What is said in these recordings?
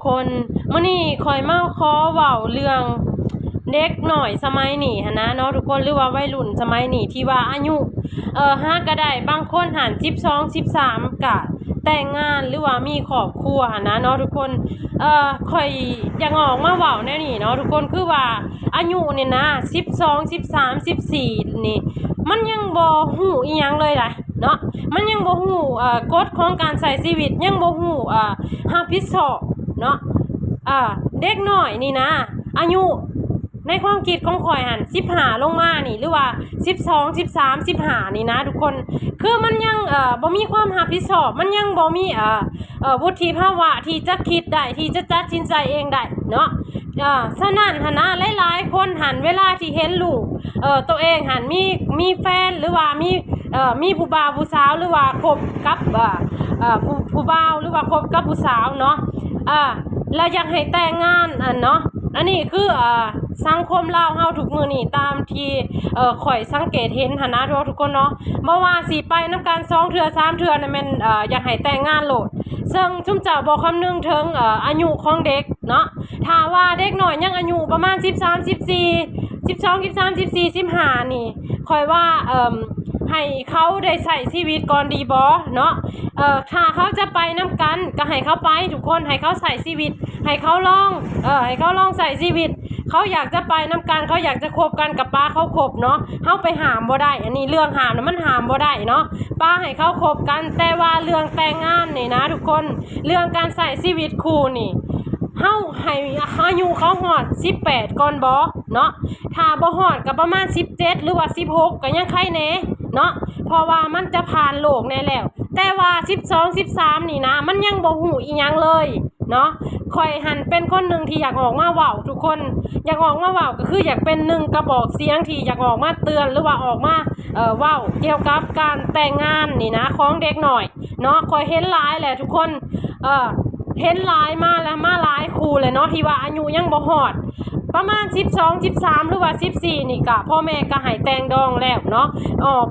คนมื้อนี้คอยมาขอเว้าเรื่องเด็กหน่อยสมัยนี้หั้นนะเนาะทุกคนหรือว่าวัยรุ่นสมัยนี้ที่ว่าอายุหาก็ได้บางคนหัน12 13ก็แต่งงานหรือว่ามีครอบครัวหั้นนะเนาะทุกคนค่อยอยากออกมาเว้าแนวนี้เนาะทุกคนคือว่าอายุนี่นะ12 13 14นี่มันยังบ่ฮู้อีหยังเลยล่ะเนาะมันยังบ่ฮู้กฎของการใช้ชีวิตยังบ่ฮู้รับผิดชอบเนาะเด็กน้อยนี่นะอายุในความคิดของข่อยหัน15ลงมานี่หรือว่า12 13 15นี่นะทุกคนคือมันยังบ่มีความรับผิดชอบมันยังบ่มีวุฒิภาวะที่จะคิดได้ที่จะตัดสินใจเองได้เนาะฉะนั้นหันนะหลายๆคนหันเวลาที่เห็นลูกตัวเองหันมีแฟนหรือว่ามีผู้บ่าวผู้สาวหรือว่าคบกับผู้บ่าวหรือว่าคบกับผู้สาวเนาะแล้วอยากให้แต่งงานเนาะอันนี้คือสังคมลาวเฮาทุกมื้อนี้ตามที่ข่อยสังเกตเห็นหันนะทุกคนเนาะบ่ว่าสิไปนำกัน2เทื่อ3เทื่อนั่นแม่นอยากให้แต่งงานโลดซึ่งชุมเจ้าบ่คำนึงถึงอายุของเด็กเนาะถ้าว่าเด็กน้อยยังอายุประมาณ13 14 12 13 14 15นี่ข่อยว่าให้เขาได้ใช้ชีวิตก่อนดีบ่เนาะถ้าเขาจะไปนำกันก็ให้เขาไปทุกคนให้เขาใช้ชีวิตให้เขาลองใช้ชีวิตเขาอยากจะไปนำกันเขาอยากจะคบกันกับป้าเขาคบเนาะเฮาไปห้ามบ่ได้อันนี้เรื่องห้ามนะมันห้ามบ่ได้เนาะป้าให้เขาคบกันแต่ว่าเรื่องแต่งงานนี่นะทุกคนเรื่องการใช้ชีวิตคู่นี่เฮาให้อายุเขาฮอด18ก่อนบ่เนาะถ้าบ่ฮอดก็ประมาณ17หรือว่า16ก็ยังใครแน่เนาะเพราะว่ามันจะผ่านโลกแน่แล้วแต่ว่า12 13นี่นะมันยังบ่ฮู้อีหยังเลยเนาะข่อยหันเป็นคนหนึ่งที่อยากออกมาเว้าทุกคนอยากออกมาเว้าก็คืออยากเป็นหนึ่งกระบอกเสียงที่อยากออกมาเตือนหรือว่าออกมาเว้าเกี่ยวกับการแต่งงานนี่นะของเด็กหน่อยเนาะข่อยเห็นหลายแหละทุกคนเห็นหลายมาแล้วมาหลายคู่เลยเนาะที่ว่าอายุยังบ่ฮอดประมาณ12 13หรือว่า14นี่ก็พ่อแม่ก็ให้แต่งดองแล้วเนาะ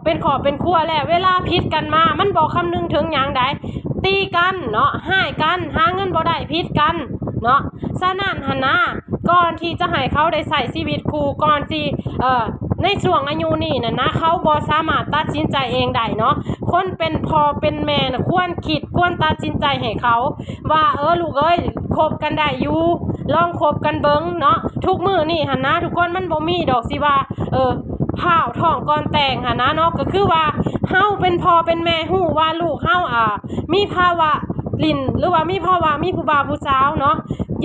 เป็นครอบเป็นครัวแล้วเวลาผิดกันมามันบ่คำนึงถึงหยังใดตีกันเนาะให้กันหาเงินบ่ได้ผิดกันเนาะฉะนั้นหั่นนะก่อนที่จะให้เขาได้ใช้ชีวิตคู่ก่อนที่ในช่วงอายุนี้น่ะนะเขาบ่สามารถตัดสินใจเองได้เนาะคนเป็นพ่อเป็นแม่น่ะควรคิดควรตัดสินใจให้เขาว่าลูกเอ้ยคบกันได้อยู่ลองคบกันเบิ่งเนาะทุกมื้อนี่หั่นนะทุกคนมันบ่มีดอกสิว่าผ่าวท้องก่อนแต่งหั่นนะเนาะก็คือว่าเฮาเป็นพ่อเป็นแม่ฮู้ว่าลูกเฮามีภาวะลิ้นหรือว่ามีภาวะมีผู้บ่าวผู้สาวเนาะ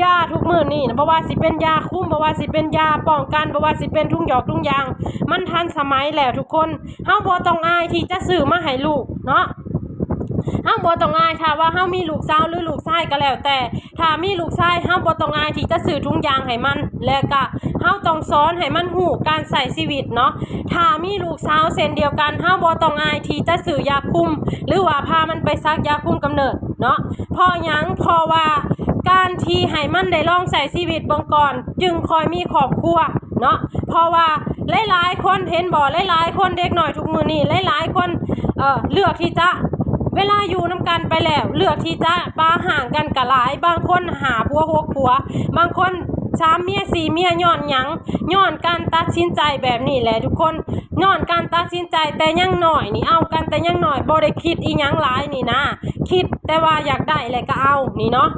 ยาทุกมื้อนี่นะบ่ว่าสิเป็นยาคุมบ่ว่าสิเป็นยาป้องกันบ่ว่าสิเป็นทุ่งหยอกทุ่งยางมันทันสมัยแล้วทุกคนเฮาบ่ต้องอายที่จะซื้อมาให้ลูกเนาะเฮาบ่ต้องอายถ้าว่าเฮามีลูกสาวหรือลูกชายก็แล้วแต่ถ้ามีลูกชายเฮาบ่ต้องอายที่จะซื้อถุงยางให้มันและก็เฮาต้องสอนให้มันฮู้การใช้ชีวิตเนาะถ้ามีลูกสาวเช่นเดียวกันเฮาบ่ต้องอายที่จะซื้อยาคุมหรือว่าพามันไปซักยาคุมกำเนิดเนาะเพราะหยังเพราะว่าการที่ให้มันได้ลองใช้ชีวิตเบิ่งก่อนจึงค่อยมีครอบครัวเนาะเพราะว่าหลายๆคนเห็นบ่หลายๆคนเด็กน้อยทุกมื้อนี้หลายๆคนเลือกที่จะเวลาอยู่นำกันไปแล้วเลือกที่จะปาห่างกันก็หลายบางคนหาผัว6ผัวบางคน3เมีย4เมียย้อนหยังย้อนการตัดสินใจแบบนี้แหละทุกคนย้อนการตัดสินใจแต่ยังน้อยนี่เอากันแต่ยังน้อยบ่ได้คิดอีหยังหลายนี่นะคิดแต่ว่าอยากได้แหละก็เอานี่เนาะ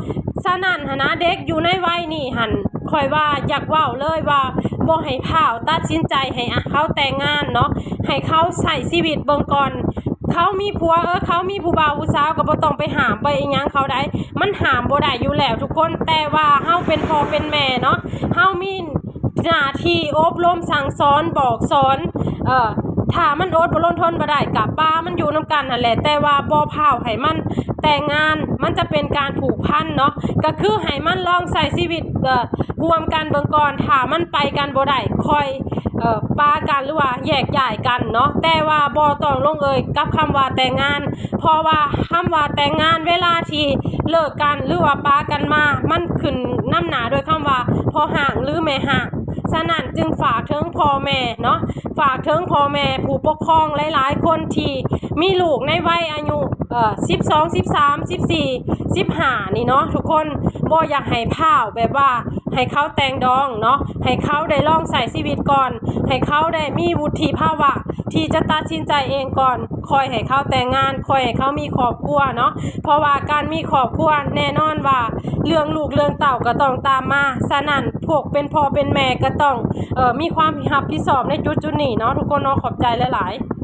ฉะนั้นหั่นนะเด็กอยู่ในวัยนี้หั่นค่อยว่าอยากเว้าเลยว่าบ่ให้พาวตัดสินใจให้เขาแต่งงานเนาะให้เขาใช้ชีวิตเบิ่งก่อนเขามีผัวเขามีผู้บ่าวผู้สาวก็บ่ต้องไปหามไปอีหยังเขาได้มันหามบ่ได้อยู่แล้วทุกคนแต่ว่าเฮาเป็นพ่อเป็นแม่เนาะเฮามีหน้าที่อบรมสั่งสอนบอกสอนถ้ามันอดบ่ล้นทนบ่ได้กะป้ามันอยู่นำกันนั่นแหละแต่ว่าบ่พาวให้มันแต่งงานมันจะเป็นการผูกพันเนาะก็คือให้มันลองใช้ชีวิตร่วมกันเบิ่งก่อนถ้ามันไปกันบ่ได้ค่อยปากันหรือว่าแยกย้ายกันเนาะแต่ว่าบ่ต้องลงเอยกับคำว่าแต่งงานเพราะว่าคำว่าแต่งงานเวลาที่เลิกกันหรือว่าปากันมามันขึ้นนำหน้าโดยคำว่าพ่อห่างหรือแม่ห่างฉะนั้นจึงฝากถึงพ่อแม่เนาะฝากถึงพ่อแม่ผู้ปกครองหลายๆคนที่มีลูกในวัยอายุ 12 13 14 15นี่เนาะทุกคนบ่อยากให้พาวแบบว่าให้เขาแต่งดองเนาะให้เขาได้ลองใส่ชีวิตก่อนให้เขาได้มีวุฒิภาวะที่จะตัดสินใจเองก่อนคอยให้เขาแต่งงานคอยให้เขามีครอบครัวเนาะเพราะว่าการมีครอบครัวแน่นอนว่าเรื่องลูกเรื่องเต่าก็ต้องตามมาฉะนั้นพวกเป็นพ่อเป็นแม่ก็ต้องมีความรับผิดชอบในจุดๆนี้เนาะทุกคนเนาะขอบใจหลายๆ